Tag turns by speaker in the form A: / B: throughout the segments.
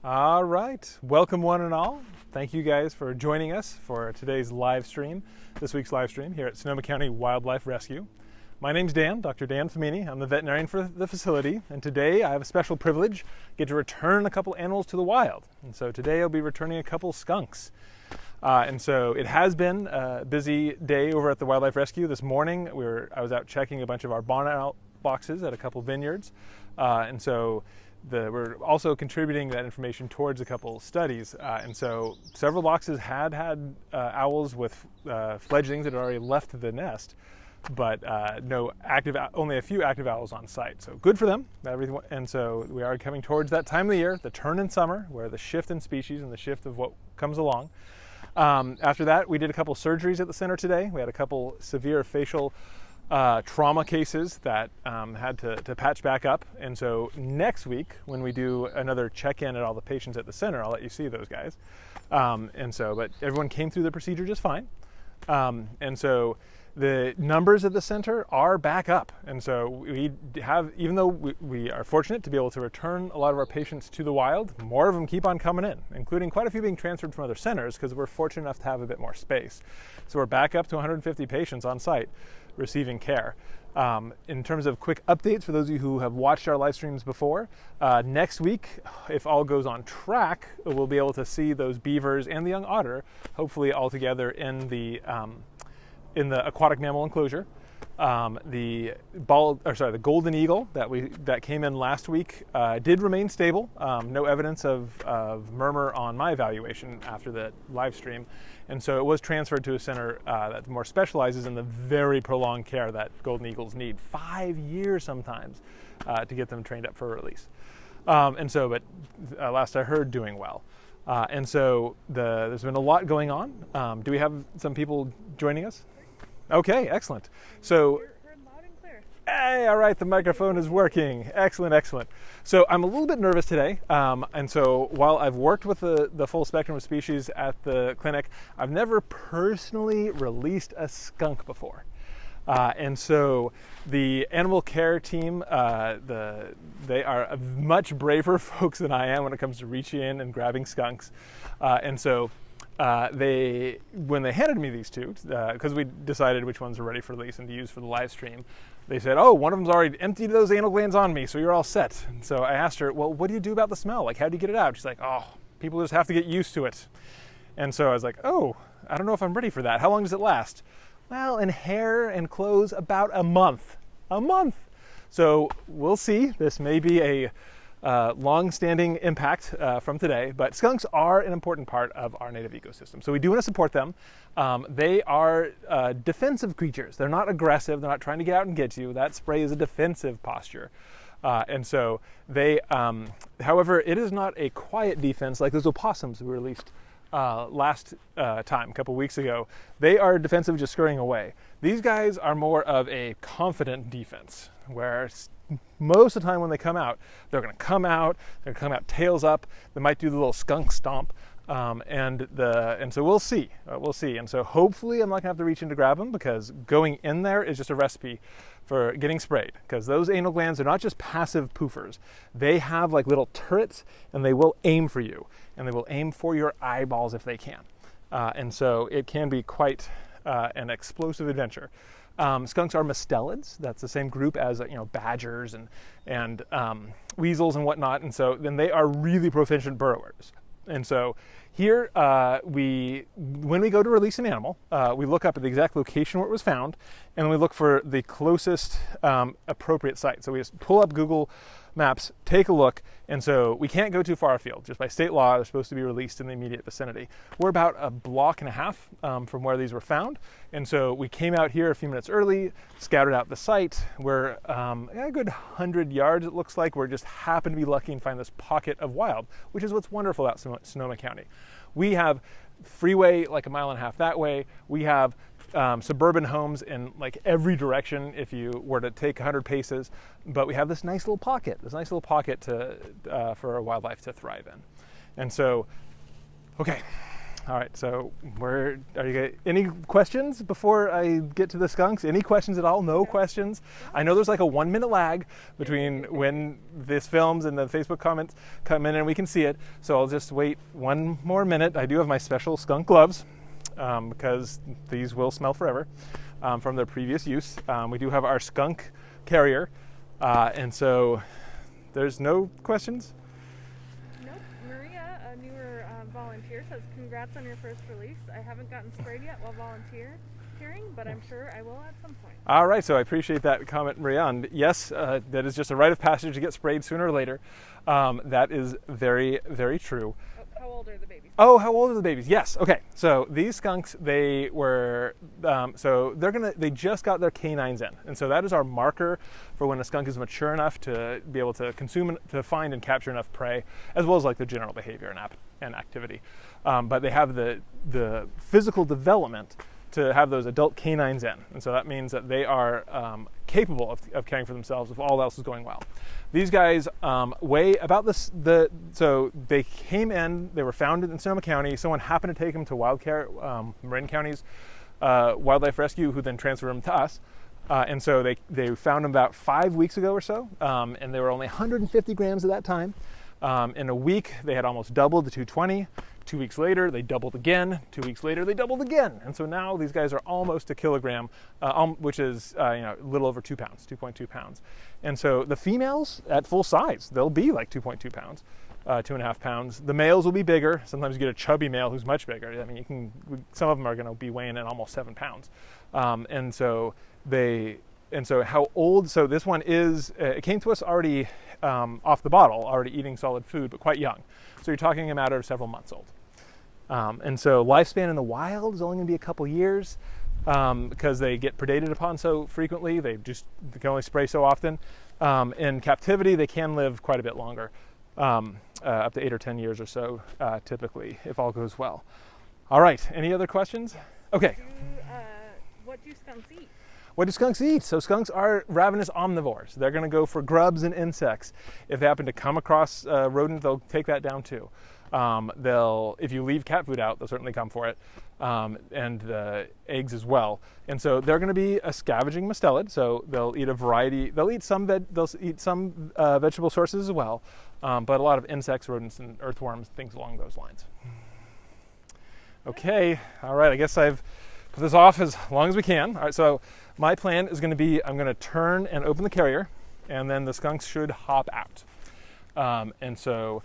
A: All right, welcome one and all. Thank you guys for joining us for today's live stream, this week's live stream here at Sonoma County Wildlife Rescue. My name's Dan, Dr. Dan Femini. I'm the veterinarian for the facility, and today I have a special privilege, get to return a couple animals to the wild. And so today I'll be returning a couple skunks. And so it has been a busy day over at the Wildlife Rescue. This morning I was out checking a bunch of our bonnet boxes at a couple vineyards, and so we're also contributing that information towards a couple studies. And so several boxes had owls with fledglings that had already left the nest, but only a few active owls on site. So good for them. And so we are coming towards that time of the year, the turn in summer, where the shift in species and the shift of what comes along. After that, we did a couple surgeries at the center today. We had a couple severe facial trauma cases that had to patch back up. And so next week, when we do another check-in at all the patients at the center, I'll let you see those guys. But everyone came through the procedure just fine. And so the numbers at the center are back up. And so we have, even though we are fortunate to be able to return a lot of our patients to the wild, more of them keep on coming in, including quite a few being transferred from other centers because we're fortunate enough to have a bit more space. So we're back up to 150 patients on site receiving care. In terms of quick updates for those of you who have watched our live streams before, next week, if all goes on track, we'll be able to see those beavers and the young otter, hopefully all together in the aquatic mammal enclosure. The golden eagle that came in last week did remain stable. No evidence of murmur on my evaluation after the live stream, and so it was transferred to a center that more specializes in the very prolonged care that golden eagles need, 5 years sometimes, to get them trained up for release. But last I heard, doing well. And so there's been a lot going on. Do we have some people joining us? Okay, excellent. So,
B: Heard loud and clear.
A: Hey, all right, the microphone is working. Excellent, excellent. So I'm a little bit nervous today. And so while I've worked with the full spectrum of species at the clinic, I've never personally released a skunk before. And so the animal care team, they are much braver folks than I am when it comes to reaching in and grabbing skunks. When they handed me these two, because we decided which ones were ready for release and to use for the live stream, they said, oh, one of them's already emptied those anal glands on me, so you're all set. And so I asked her, well, what do you do about the smell? Like, how do you get it out? She's like, oh, people just have to get used to it. And so I was like, oh, I don't know if I'm ready for that. How long does it last? Well, in hair and clothes, about a month. A month! So we'll see. This may be a long-standing impact from today, but skunks are an important part of our native ecosystem. So we do want to support them. They are defensive creatures. They're not aggressive. They're not trying to get out and get you. That spray is a defensive posture. And so they, however, it is not a quiet defense like those opossums we released last time, a couple weeks ago. They are defensive, just scurrying away. These guys are more of a confident defense, where most of the time when they come out, they're going to come out tails up. They might do the little skunk stomp, and so we'll see. And so hopefully I'm not going to have to reach in to grab them, because going in there is just a recipe for getting sprayed, because those anal glands are not just passive poofers. They have like little turrets, and they will aim for you, and they will aim for your eyeballs if they can. And so it can be quite an explosive adventure. Skunks are mustelids. That's the same group as badgers and weasels and whatnot. And so then they are really proficient burrowers. And so here when we go to release an animal, we look up at the exact location where it was found, and we look for the closest appropriate site. So we just pull up Google Maps, take a look, and so we can't go too far afield. Just by state law, they're supposed to be released in the immediate vicinity. We're about a block and a half from where these were found, and so we came out here a few minutes early, scouted out the site. We're a good 100 yards, it looks like. We're just happen to be lucky and find this pocket of wild, which is what's wonderful about Sonoma County. We have freeway like a mile and a half that way. We have suburban homes in like every direction if you were to take 100 paces, but we have this nice little pocket for our wildlife to thrive in. And so, okay, All right, so any questions before I get to the skunks? Any questions at all? No questions? I know there's like a 1 minute lag between when this films and the Facebook comments come in and we can see it. So I'll just wait 1 more minute. I do have my special skunk gloves because these will smell forever from their previous use. We do have our skunk carrier, and so there's no questions?
B: Volunteer says congrats on your first release. I haven't gotten sprayed yet while volunteering, but I'm sure I will at some point.
A: All right, so I appreciate that comment, Maria. And yes, that is just a rite of passage to get sprayed sooner or later. That is very, very true.
B: How old are the babies?
A: Oh, how old are the babies? Yes. Okay. So these skunks, they were, they just got their canines in. And so that is our marker for when a skunk is mature enough to be able to consume, to find and capture enough prey, as well as like the general behavior and activity. But they have the physical development to have those adult canines in. And so that means that they are capable of caring for themselves if all else is going well. These guys weigh about this, so they came in, they were found in Sonoma County. Someone happened to take them to Marin County's Wildlife Rescue, who then transferred them to us. And so they found them about 5 weeks ago or so, and they were only 150 grams at that time. In a week, they had almost doubled to 220. 2 weeks later, they doubled again. 2 weeks later, they doubled again. And so now these guys are almost a kilogram, which is a little over 2 pounds, 2.2 pounds. And so the females at full size, they'll be like 2.2 pounds, 2.5 pounds. The males will be bigger. Sometimes you get a chubby male who's much bigger. I mean, some of them are going to be weighing in almost 7 pounds. And so how old? So this one is, it came to us already off the bottle, already eating solid food, but quite young. So you're talking a matter of several months old. And so lifespan in the wild is only going to be a couple years because they get predated upon so frequently. They can only spray so often. In captivity, they can live quite a bit longer, up to 8 or 10 years or so, typically, if all goes well. All right, any other questions? Okay.
B: What do skunks eat?
A: What do skunks eat? So skunks are ravenous omnivores. They're going to go for grubs and insects. If they happen to come across a rodent, they'll take that down too. If you leave cat food out, they'll certainly come for it, and the eggs as well. And so they're going to be a scavenging mustelid. So they'll eat a variety. They'll eat some vegetable sources as well, but a lot of insects, rodents, and earthworms, things along those lines. Okay. All right. I guess I've put this off as long as we can. All right. So my plan is going to be I'm going to turn and open the carrier, and then the skunks should hop out. And so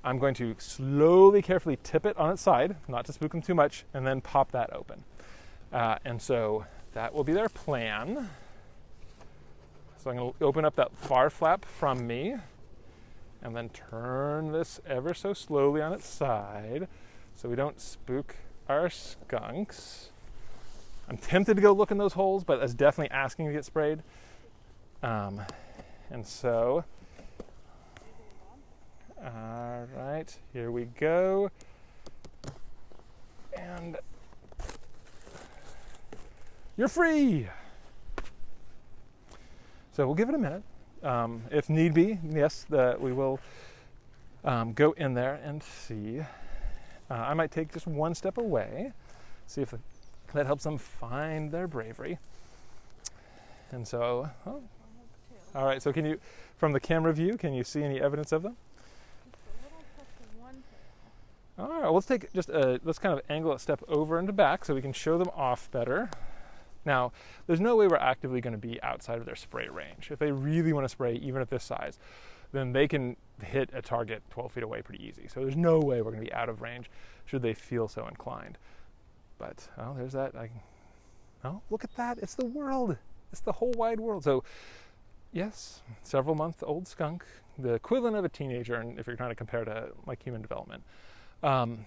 A: I'm going to slowly, carefully tip it on its side, not to spook them too much, and then pop that open. And so that will be their plan. So I'm going to open up that far flap from me, and then turn this ever so slowly on its side so we don't spook our skunks. I'm tempted to go look in those holes, but that's definitely asking to get sprayed. And so, all right, here we go. And you're free. So we'll give it a minute. If need be, yes, we will go in there and see. I might take just one step away, see if that helps them find their bravery. And so, all right, so from the camera view, can you see any evidence of them? All right, well, let's kind of angle a step over and back so we can show them off better. Now, there's no way we're actively going to be outside of their spray range. If they really want to spray, even at this size, then they can hit a target 12 feet away pretty easy. So there's no way we're going to be out of range should they feel so inclined. But, there's that. Look at that. It's the world. It's the whole wide world. So, yes, several-month-old skunk, the equivalent of a teenager, and if you're trying to compare to like human development. And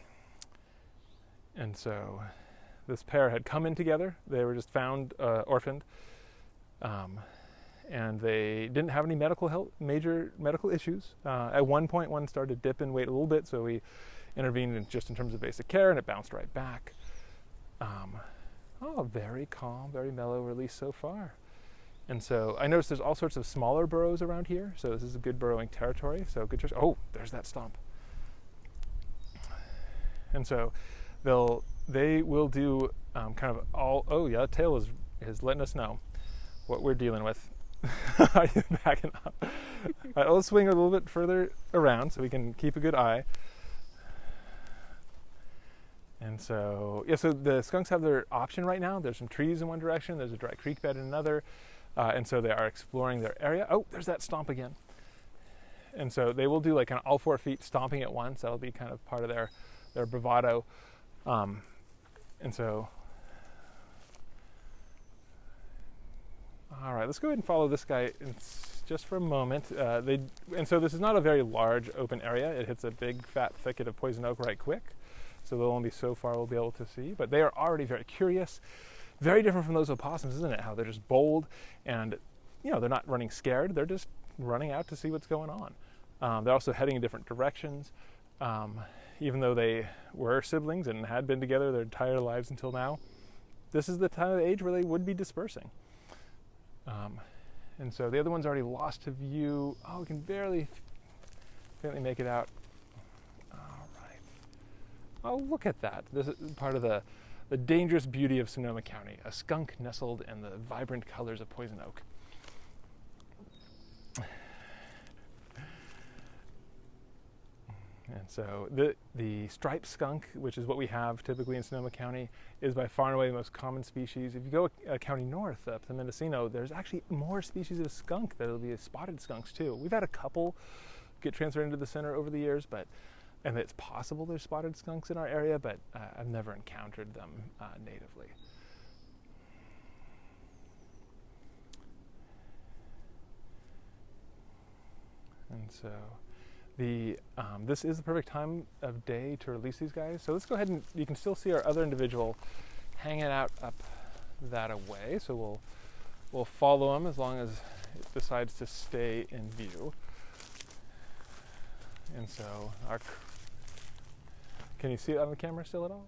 A: so this pair had come in together. They were just found orphaned. And they didn't have any major medical issues. At one point, one started to dip in weight a little bit, so we intervened in terms of basic care, and it bounced right back. Very calm, very mellow release so far. And so I noticed there's all sorts of smaller burrows around here, so this is a good burrowing territory, so good choice. Oh, there's that stomp. And so they will do kind of all. Oh yeah, tail is letting us know what we're dealing with. Are you backing up? All right, let's swing a little bit further around so we can keep a good eye. And so, yeah, so the skunks have their option right now. There's some trees in one direction, there's a dry creek bed in another, and so they are exploring their area. Oh, there's that stomp again. And so they will do like kind of all 4 feet stomping at once. That'll be kind of part of their bravado. And so, all right, let's go ahead and follow this guy just for a moment. And so this is not a very large open area. It hits a big fat thicket of poison oak right quick. So they'll only be so far we'll be able to see. But they are already very curious. Very different from those opossums, isn't it? How they're just bold and, they're not running scared. They're just running out to see what's going on. They're also heading in different directions. Even though they were siblings and had been together their entire lives until now, this is the time of the age where they would be dispersing. And so the other one's already lost to view. Oh, we can barely make it out. Oh, look at that. This is part of the dangerous beauty of Sonoma County, a skunk nestled in the vibrant colors of poison oak. And so the striped skunk, which is what we have typically in Sonoma County, is by far and away the most common species. If you go a county north up to Mendocino, there's actually more species of skunk. There'll be spotted skunks too. We've had a couple get transferred into the center over the years, and it's possible there's spotted skunks in our area, but I've never encountered them natively. And so this is the perfect time of day to release these guys. So let's go ahead and you can still see our other individual hanging out up that away. So we'll follow him as long as it decides to stay in view. And so can you see it on the camera still at all?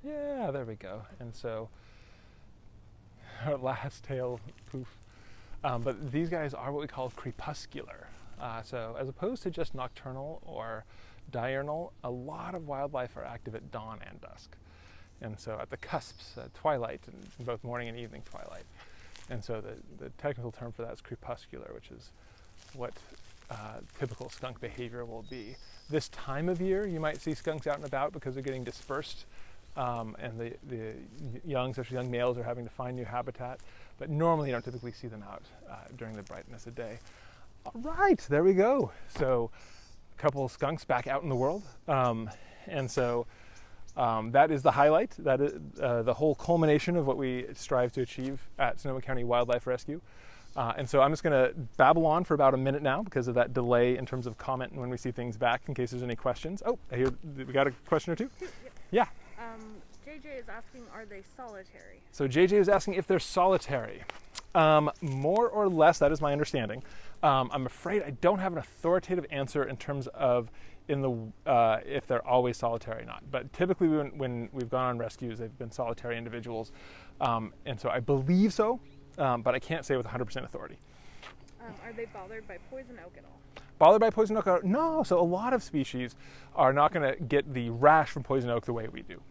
A: Yeah, there we go. And so our last tail poof. But these guys are what we call crepuscular. So as opposed to just nocturnal or diurnal, a lot of wildlife are active at dawn and dusk. And so at the cusps, twilight, and both morning and evening twilight. And so the technical term for that is crepuscular, which is what typical skunk behavior will be. This time of year, you might see skunks out and about because they're getting dispersed, and the young, especially young males, are having to find new habitat. But normally you don't typically see them out during the brightness of day. All right, there we go. So a couple of skunks back out in the world. And so that is the highlight. That is the whole culmination of what we strive to achieve at Sonoma County Wildlife Rescue. And so I'm just going to babble on for about a minute now because of that delay in terms of comment and when we see things back, in case there's any questions. Oh, I hear we got a question or two?
B: Yep.
A: Yeah.
B: JJ is asking, are they solitary?
A: So JJ is asking if they're solitary. More or less, that is my understanding. I'm afraid I don't have an authoritative answer in terms of if they're always solitary or not. But typically when we've gone on rescues, they've been solitary individuals. And so I believe so, but I can't say with 100% authority.
B: Are they bothered by poison oak at all?
A: Bothered by poison oak? No. So a lot of species are not going to get the rash from poison oak the way we do.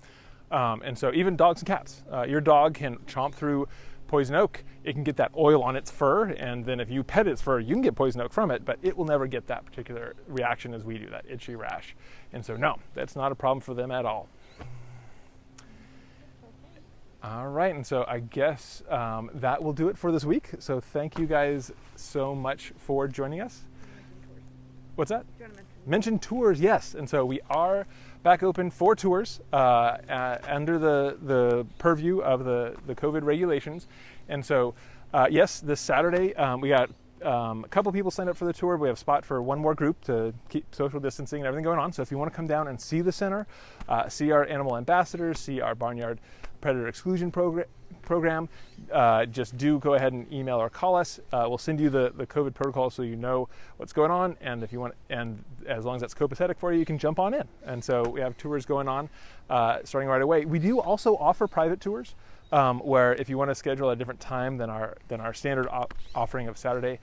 A: And so even dogs and cats, your dog can chomp through poison oak. It can get that oil on its fur, and then if you pet its fur, you can get poison oak from it, but it will never get that particular reaction as we do, that itchy rash. And so no, that's not a problem for them at all. All right, and so I guess that will do it for this week. So thank you guys so much for joining us. What's that?
B: Do you want to
A: mention tours? Yes. And so we are back open for tours under the purview of the COVID regulations. And so, yes, this Saturday we got a couple people signed up for the tour. We have a spot for one more group to keep social distancing and everything going on. So if you want to come down and see the center, see our animal ambassadors, see our barnyard predator exclusion program, just do go ahead and email or call us. We'll send you the COVID protocol so you know what's going on, and if you want, and as long as that's copacetic for you, you can jump on in. And so we have tours going on starting right away. We do also offer private tours where if you want to schedule a different time than our standard offering of Saturday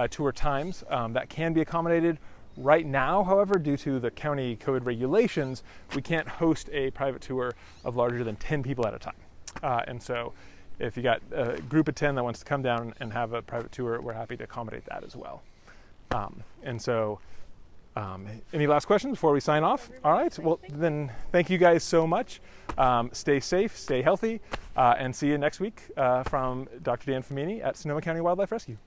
A: tour times, that can be accommodated. Right now, however, due to the county code regulations, we can't host a private tour of larger than 10 people at a time. And so if you got a group of 10 that wants to come down and have a private tour, we're happy to accommodate that as well. Any last questions before we sign off? All right, well then thank you guys so much. Stay safe, stay healthy, and see you next week from Dr. Dan Famini at Sonoma County Wildlife Rescue.